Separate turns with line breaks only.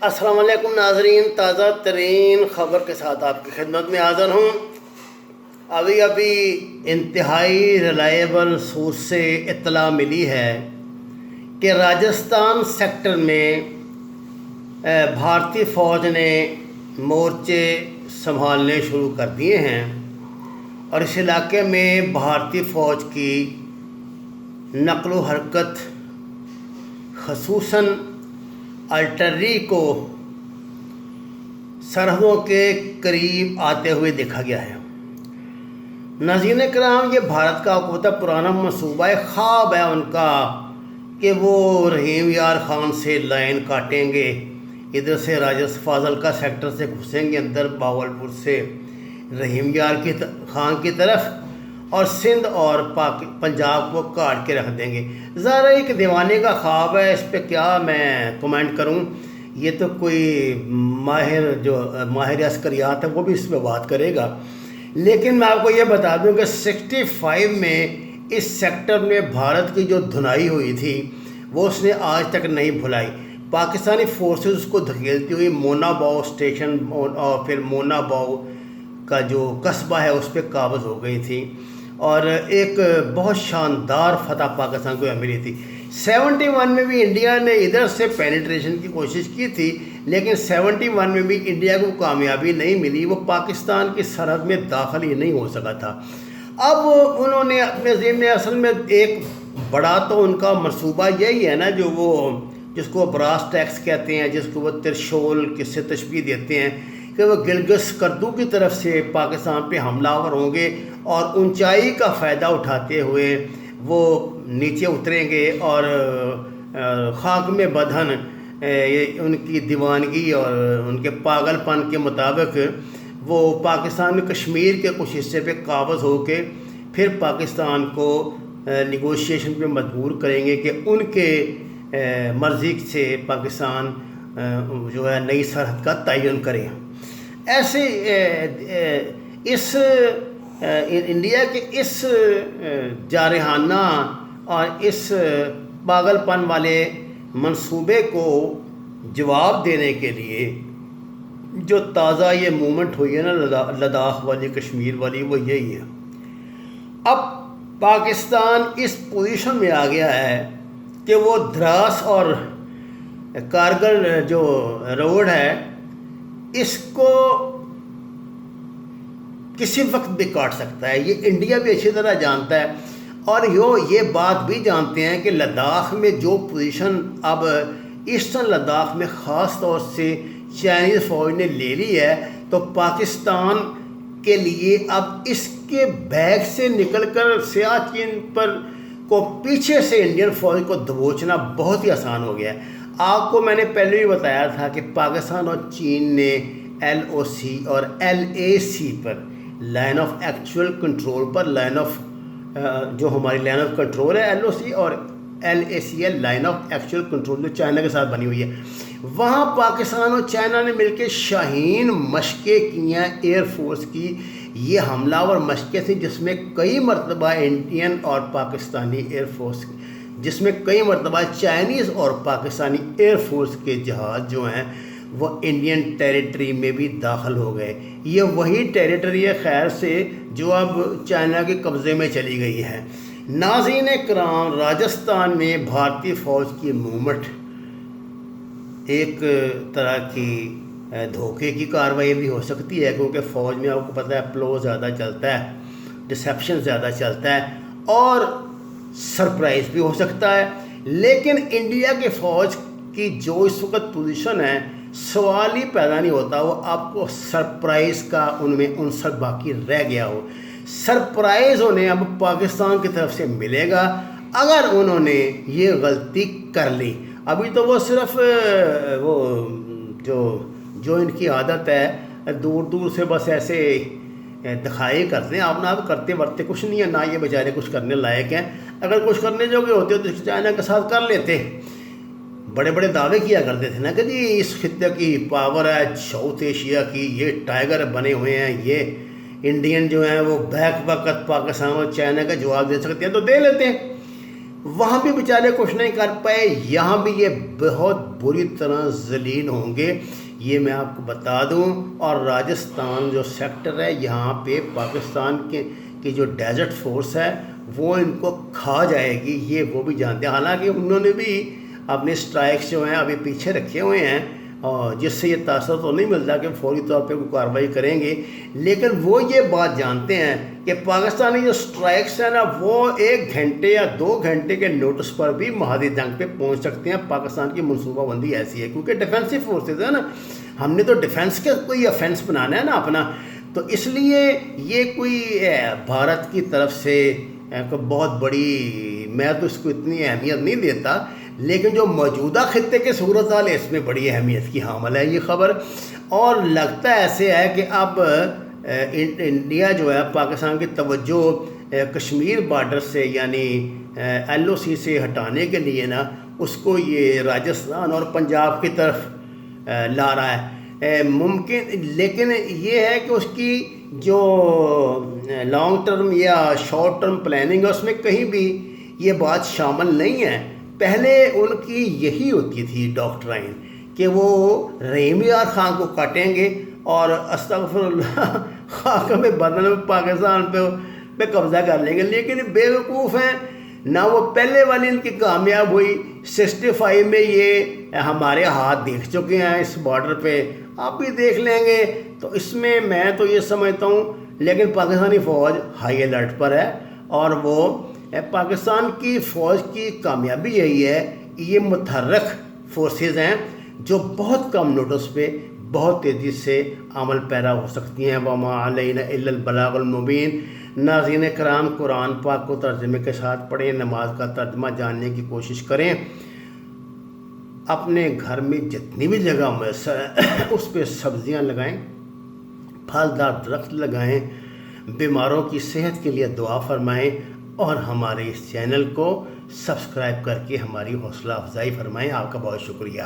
السلام علیکم ناظرین، تازہ ترین خبر کے ساتھ آپ کی خدمت میں حاضر ہوں۔ ابھی انتہائی ریلائیبل سورس سے اطلاع ملی ہے کہ راجستھان سیکٹر میں بھارتی فوج نے مورچے سنبھالنے شروع کر دیے ہیں اور اس علاقے میں بھارتی فوج کی نقل و حرکت خصوصاً آرٹلری کو سرحدوں کے قریب آتے ہوئے دیکھا گیا ہے۔ ناظرین کرام، یہ بھارت کا بہت پرانا منصوبہ خواب ہے ان کا کہ وہ رحیم یار خان سے لائن کاٹیں گے، ادھر سے راجستھان فاضلکا سیکٹر سے گھسیں گے اندر باولپور سے رحیم یار خان کی طرف، اور سندھ اور پنجاب کو کاٹ کے رکھ دیں گے۔ ذرا ایک دیوانے کا خواب ہے، اس پہ کیا میں کمنٹ کروں۔ یہ تو کوئی ماہر عسکریات ہے، وہ بھی اس پہ بات کرے گا، لیکن میں آپ کو یہ بتا دوں کہ 65 میں اس سیکٹر میں بھارت کی جو دھنائی ہوئی تھی وہ اس نے آج تک نہیں بھلائی۔ پاکستانی فورسز اس کو دھکیلتی ہوئی مونا باؤ اسٹیشن اور پھر مونا باؤ کا جو قصبہ ہے اس پہ قابض ہو گئی تھی، اور ایک بہت شاندار فتح پاکستان کو ملی تھی۔ 71 میں بھی انڈیا نے ادھر سے پینیٹریشن کی کوشش کی تھی، لیکن 71 میں بھی انڈیا کو کامیابی نہیں ملی، وہ پاکستان کی سرحد میں داخل ہی نہیں ہو سکا تھا۔ اب انہوں نے اپنے ذہن میں اصل میں ایک بڑا تو ان کا منصوبہ یہی ہے نا، جس کو براس ٹیکس کہتے ہیں، جس کو وہ ترشول کس سے تشبیہ دیتے ہیں، کہ وہ گلگت کردو کی طرف سے پاکستان پہ حملہ آور ہوں گے اور اونچائی کا فائدہ اٹھاتے ہوئے وہ نیچے اتریں گے اور خاک میں بدھن ان کی دیوانگی اور ان کے پاگل پن کے مطابق وہ پاکستان میں کشمیر کے کچھ حصے پہ قابض ہو کے پھر پاکستان کو نیگوشیشن پہ مجبور کریں گے کہ ان کے مرضی سے پاکستان جو ہے نئی سرحد کا تعین کرے۔ ایسے اس انڈیا کے اس جارحانہ اور اس پاگل پن والے منصوبے کو جواب دینے کے لیے جو تازہ یہ موومنٹ ہوئی ہے نا لداخ والی، کشمیر والی، وہ یہی ہے۔ اب پاکستان اس پوزیشن میں آ گیا ہے کہ وہ دراس اور کارگل جو روڈ ہے اس کو کسی وقت بھی کاٹ سکتا ہے، یہ انڈیا بھی اچھی طرح جانتا ہے، اور یہ بات بھی جانتے ہیں کہ لداخ میں جو پوزیشن اب ایسٹرن لداخ میں خاص طور سے چائنیز فوج نے لے لی ہے، تو پاکستان کے لیے اب اس کے بیگ سے نکل کر سیاچن پر کو پیچھے سے انڈین فوج کو دبوچنا بہت ہی آسان ہو گیا ہے۔ آپ کو میں نے پہلے بھی بتایا تھا کہ پاکستان اور چین نے LOC اور LAC پر لائن آف ایکچوئل کنٹرول پر جو ہماری لائن آف کنٹرول ہے LOC اور LAC ہے لائن آف ایکچوئل کنٹرول جو چائنا کے ساتھ بنی ہوئی ہے، وہاں پاکستان اور چائنا نے مل کے شاہین مشقیں کی ہیں ایئر فورس کی۔ یہ حملہ اور مشقیں تھیں جس میں کئی مرتبہ انڈین اور پاکستانی ایئر فورس، جس میں کئی مرتبہ چائنیز اور پاکستانی ایئر فورس کے جہاز جو ہیں وہ انڈین ٹیریٹری میں بھی داخل ہو گئے۔ یہ وہی ٹیریٹری ہے خیر سے جو اب چائنا کے قبضے میں چلی گئی ہے۔ ناظرین کرام، راجستھان میں بھارتی فوج کی موومنٹ ایک طرح کی دھوکے کی کارروائی بھی ہو سکتی ہے، کیونکہ فوج میں آپ کو پتہ ہے پلو زیادہ چلتا ہے، ڈسیپشن زیادہ چلتا ہے، اور سرپرائز بھی ہو سکتا ہے۔ لیکن انڈیا کے فوج کی جو اس وقت پوزیشن ہے، سوال ہی پیدا نہیں ہوتا وہ آپ کو سرپرائز کا ان میں عنصر باقی رہ گیا ہو۔ سرپرائز انہیں اب پاکستان کی طرف سے ملے گا اگر انہوں نے یہ غلطی کر لی۔ ابھی تو وہ صرف وہ جو ان کی عادت ہے دور دور سے بس ایسے دکھائی کرتے ہیں، آپ کرتے ورتے کچھ نہیں ہے، نہ یہ بیچارے کچھ کرنے لائق ہیں۔ اگر کچھ کرنے جو ہوتے تو چائنا کے ساتھ کر لیتے۔ بڑے بڑے دعوے کیا کرتے تھے نا کہ جی اس خطے کی پاور ہے ساؤتھ ایشیا کی، یہ ٹائیگر بنے ہوئے ہیں، یہ انڈین جو ہیں وہ بیک وقت پاکستان اور چائنا کا جواب دے سکتے ہیں، تو دے لیتے ہیں۔ وہاں بھی بیچارے کچھ نہیں کر پائے، یہاں بھی یہ بہت بری طرح ذلیل ہوں گے، یہ میں آپ کو بتا دوں۔ اور راجستھان جو سیکٹر ہے یہاں پہ پاکستان کی جو ڈیزرٹ فورس ہے وہ ان کو کھا جائے گی، یہ وہ بھی جانتے ہیں۔ حالانکہ انہوں نے بھی اپنے اسٹرائکس جو ہیں ابھی پیچھے رکھے ہوئے ہیں، اور جس سے یہ تاثر تو نہیں ملتا کہ فوری طور پہ کوئی کارروائی کریں گے، لیکن وہ یہ بات جانتے ہیں کہ پاکستانی جو اسٹرائکس ہیں نا وہ 1 گھنٹے یا 2 گھنٹے کے نوٹس پر بھی محاذی جنگ پہ پہنچ سکتے ہیں۔ پاکستان کی منصوبہ بندی ایسی ہے کیونکہ ڈیفینسو فورسز ہے نا، ہم نے تو ڈیفینس کا کوئی افینس بنانا ہے نا اپنا، تو اس لیے یہ کوئی بھارت کی طرف سے بہت بڑی، میں تو اس کو اتنی اہمیت نہیں دیتا، لیکن جو موجودہ خطے کے صورتحال اس میں بڑی اہمیت کی حامل ہے یہ خبر۔ اور لگتا ایسے ہے کہ اب انڈیا جو ہے پاکستان کی توجہ کشمیر بارڈر سے یعنی LOC سے ہٹانے کے لیے نا اس کو یہ راجستھان اور پنجاب کی طرف لا رہا ہے ممکن، لیکن یہ ہے کہ اس کی جو لانگ ٹرم یا شارٹ ٹرم پلاننگ ہے اس میں کہیں بھی یہ بات شامل نہیں ہے۔ پہلے ان کی یہی ہوتی تھی ڈاکٹرائن کہ وہ رحیم یار خان کو کاٹیں گے اور استغفر اللہ خاکم بدن میں پاکستان پہ قبضہ کر لیں گے، لیکن بیوقوف ہیں نہ، وہ پہلے والی ان کی کامیاب ہوئی۔ 65 میں یہ ہمارے ہاتھ دیکھ چکے ہیں اس بارڈر پہ، آپ بھی دیکھ لیں گے، تو اس میں میں تو یہ سمجھتا ہوں، لیکن پاکستانی فوج ہائی الرٹ پر ہے، اور وہ پاکستان کی فوج کی کامیابی یہی ہے کہ یہ متحرک فورسز ہیں جو بہت کم نوٹس پہ بہت تیزی سے عمل پیرا ہو سکتی ہیں۔ وما علینا الا البلاغ المبین۔ ناظرین کرام، قرآن پاک کو ترجمے کے ساتھ پڑھیں، نماز کا ترجمہ جاننے کی کوشش کریں، اپنے گھر میں جتنی بھی جگہ میسر ہے اس پہ سبزیاں لگائیں، پھلدار درخت لگائیں، بیماروں کی صحت کے لیے دعا فرمائیں، اور ہمارے اس چینل کو سبسکرائب کر کے ہماری حوصلہ افزائی فرمائیں۔ آپ کا بہت شکریہ۔